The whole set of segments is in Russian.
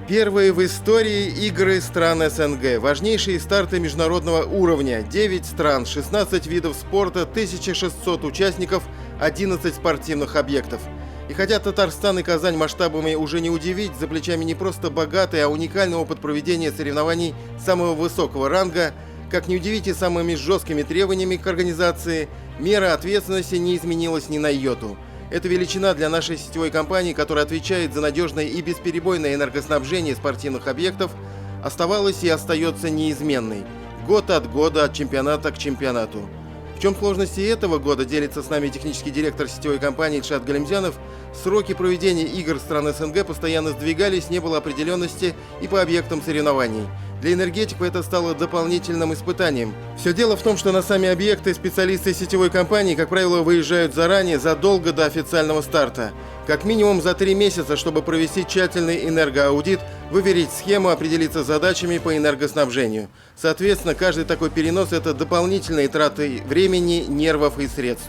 Первые в истории игры стран СНГ. Важнейшие старты международного уровня. 9 стран, 16 видов спорта, 1600 участников, 11 спортивных объектов. И хотя Татарстан и Казань масштабами уже не удивить, за плечами не просто богатый, а уникальный опыт проведения соревнований самого высокого ранга, как не удивите, самыми жесткими требованиями к организации, мера ответственности не изменилась ни на йоту. Это величина для нашей сетевой компании, которая отвечает за надежное и бесперебойное энергоснабжение спортивных объектов, оставалась и остается неизменной. Год от года, от чемпионата к чемпионату. В чем сложности этого года, делится с нами технический директор сетевой компании Ильшат Галимзянов. Сроки проведения игр стран СНГ постоянно сдвигались, не было определенности и по объектам соревнований. Для энергетиков это стало дополнительным испытанием. Все дело в том, что на сами объекты специалисты сетевой компании, как правило, выезжают заранее, задолго до официального старта. Как минимум за 3 месяца, чтобы провести тщательный энергоаудит, выверить схему, определиться с задачами по энергоснабжению. Соответственно, каждый такой перенос – это дополнительные траты времени, нервов и средств.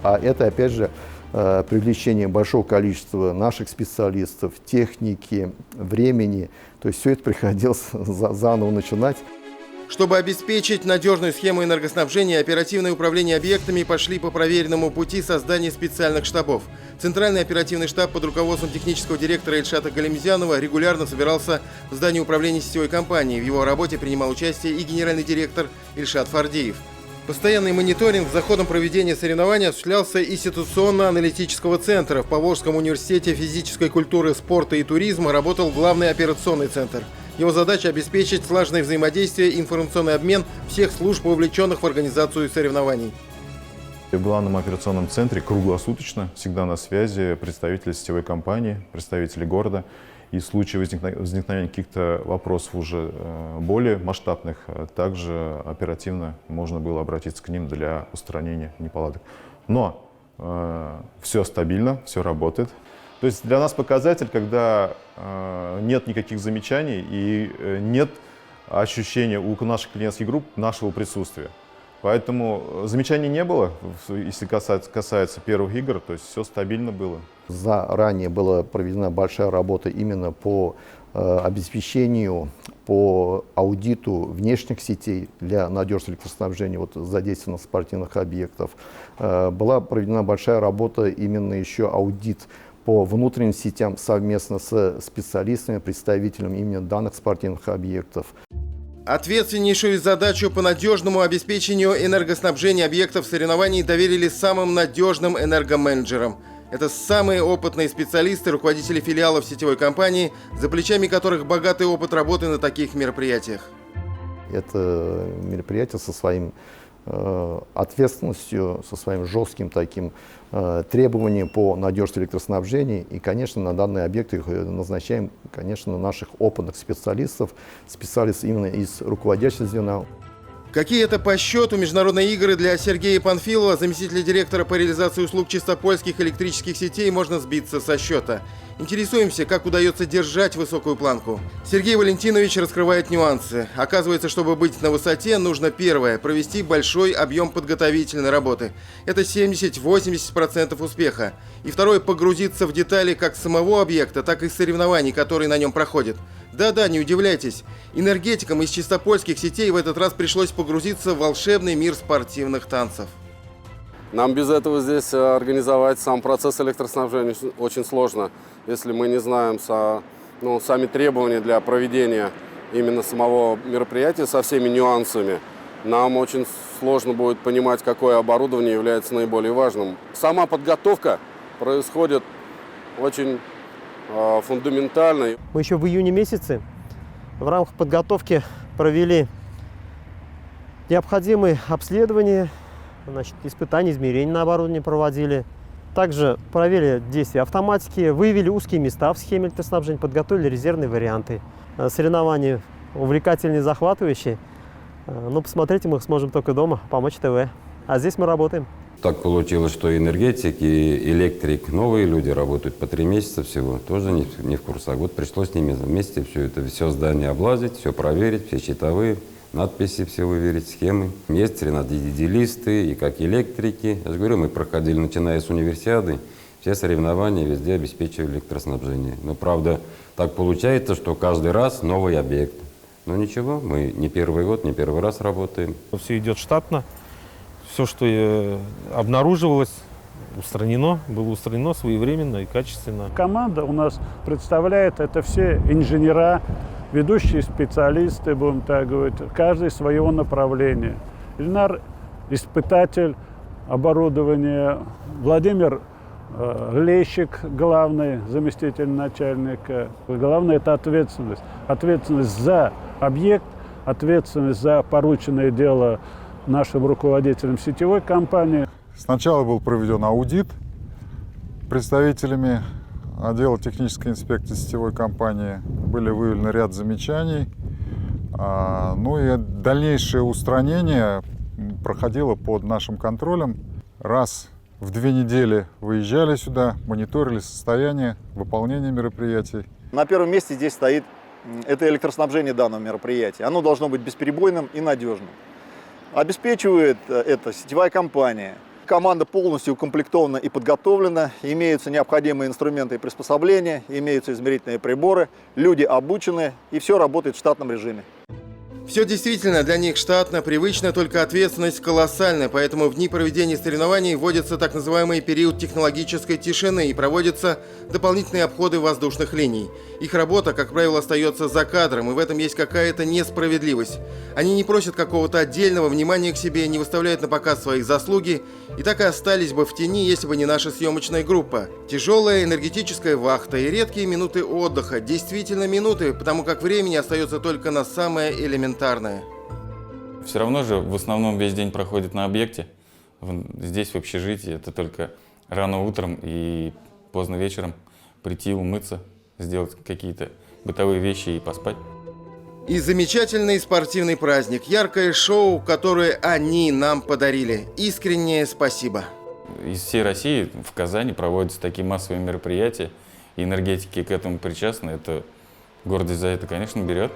А это, опять же, привлечение большого количества наших специалистов, техники, времени. То есть все это приходилось заново начинать. Чтобы обеспечить надежную схему энергоснабжения, оперативное управление объектами пошли по проверенному пути создания специальных штабов. Центральный оперативный штаб под руководством технического директора Ильшата Галимзянова регулярно собирался в здании управления сетевой компании. В его работе принимал участие и генеральный директор Ильшат Фардиев. Постоянный мониторинг за ходом проведения соревнований осуществлялся институционно-аналитического центра. В Поволжском университете физической культуры, спорта и туризма работал главный операционный центр. Его задача – обеспечить слаженное взаимодействие и информационный обмен всех служб, вовлеченных в организацию соревнований. В главном операционном центре круглосуточно, всегда на связи представители сетевой компании, представители города. И в случае возникновения каких-то вопросов уже более масштабных, также оперативно можно было обратиться к ним для устранения неполадок. Но все стабильно, все работает. То есть для нас показатель, когда нет никаких замечаний и нет ощущения у наших клиентских групп нашего присутствия. Поэтому замечаний не было, если касается первых игр, то есть все стабильно было. Заранее была проведена большая работа именно по обеспечению, по аудиту внешних сетей для надежности электроснабжения, задействованных спортивных объектов. Была проведена большая работа, именно еще аудит по внутренним сетям совместно с специалистами, представителями именно данных спортивных объектов. Ответственнейшую задачу по надежному обеспечению энергоснабжения объектов соревнований доверили самым надежным энергоменеджерам. Это самые опытные специалисты, руководители филиалов сетевой компании, за плечами которых богатый опыт работы на таких мероприятиях. Это мероприятие со своим ответственностью, со своим жестким таким требованием по надежности электроснабжения. И, конечно, на данные объекты назначаем, конечно, наших опытных специалистов, специалистов именно из руководящего звена. Какие это по счету международные игры для Сергея Панфилова, заместителя директора по реализации услуг чистопольских электрических сетей, можно сбиться со счета. Интересуемся, как удается держать высокую планку. Сергей Валентинович раскрывает нюансы. Оказывается, чтобы быть на высоте, нужно первое – провести большой объем подготовительной работы. Это 70-80% успеха. И второе – погрузиться в детали как самого объекта, так и соревнований, которые на нем проходят. Да-да, не удивляйтесь. Энергетикам из чистопольских сетей в этот раз пришлось погрузиться в волшебный мир спортивных танцев. Нам без этого здесь организовать сам процесс электроснабжения очень сложно, если мы не знаем сами требования для проведения именно самого мероприятия со всеми нюансами. Нам очень сложно будет понимать, какое оборудование является наиболее важным. Сама подготовка происходит очень фундаментально. Мы еще в июне месяце в рамках подготовки провели необходимые обследования, испытания, измерения на оборудовании проводили. Также провели действия автоматики, выявили узкие места в схеме электроснабжения, подготовили резервные варианты. Соревнования увлекательные, захватывающие. Но посмотреть мы их сможем только дома, помочь ТВ. А здесь мы работаем. Так получилось, что энергетик и электрик, новые люди работают по 3 месяца всего, тоже не в курсах. Вот пришлось с ними вместе все здание облазить, все проверить, все щитовые, надписи все выверить, схемы. Есть ренадиделисты и как электрики. Я же говорю, мы проходили, начиная с универсиады, все соревнования везде обеспечивали электроснабжение. Но, правда, так получается, что каждый раз новый объект. Но ничего, мы не первый год, не первый раз работаем. Все идет штатно. Все, что обнаруживалось, было устранено своевременно и качественно. Команда у нас представляет это все инженера, ведущие специалисты, будем так говорить, каждый своего направления. Ильнар – испытатель оборудования, Владимир Лещик, главный заместитель начальника. Главное – это ответственность. Ответственность за объект, ответственность за порученное дело нашим руководителям сетевой компании. Сначала был проведен аудит представителями отдела технической инспекции сетевой компании. Были выявлены ряд замечаний. Ну и дальнейшее устранение проходило под нашим контролем. Раз в 2 недели выезжали сюда, мониторили состояние выполнения мероприятий. На первом месте здесь стоит это электроснабжение данного мероприятия. Оно должно быть бесперебойным и надежным. Обеспечивает это сетевая компания. Команда полностью укомплектована и подготовлена, имеются необходимые инструменты и приспособления, имеются измерительные приборы, люди обучены, и все работает в штатном режиме. Все действительно для них штатно, привычно, только ответственность колоссальная, поэтому в дни проведения соревнований вводится так называемый период технологической тишины и проводятся дополнительные обходы воздушных линий. Их работа, как правило, остается за кадром, и в этом есть какая-то несправедливость. Они не просят какого-то отдельного внимания к себе, не выставляют на показ своих заслуги, и так и остались бы в тени, если бы не наша съемочная группа. Тяжелая энергетическая вахта и редкие минуты отдыха, действительно минуты, потому как времени остается только на самое элементарное. Все равно же в основном весь день проходит на объекте. Здесь, в общежитии, это только рано утром и поздно вечером прийти, умыться, сделать какие-то бытовые вещи и поспать. И замечательный спортивный праздник, яркое шоу, которое они нам подарили. Искреннее спасибо. Из всей России в Казани проводятся такие массовые мероприятия, и энергетики к этому причастны. Это гордость за это, конечно, берет.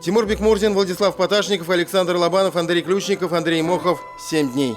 Тимур Бекмурзин, Владислав Поташников, Александр Лобанов, Андрей Ключников, Андрей Мохов. 7 дней.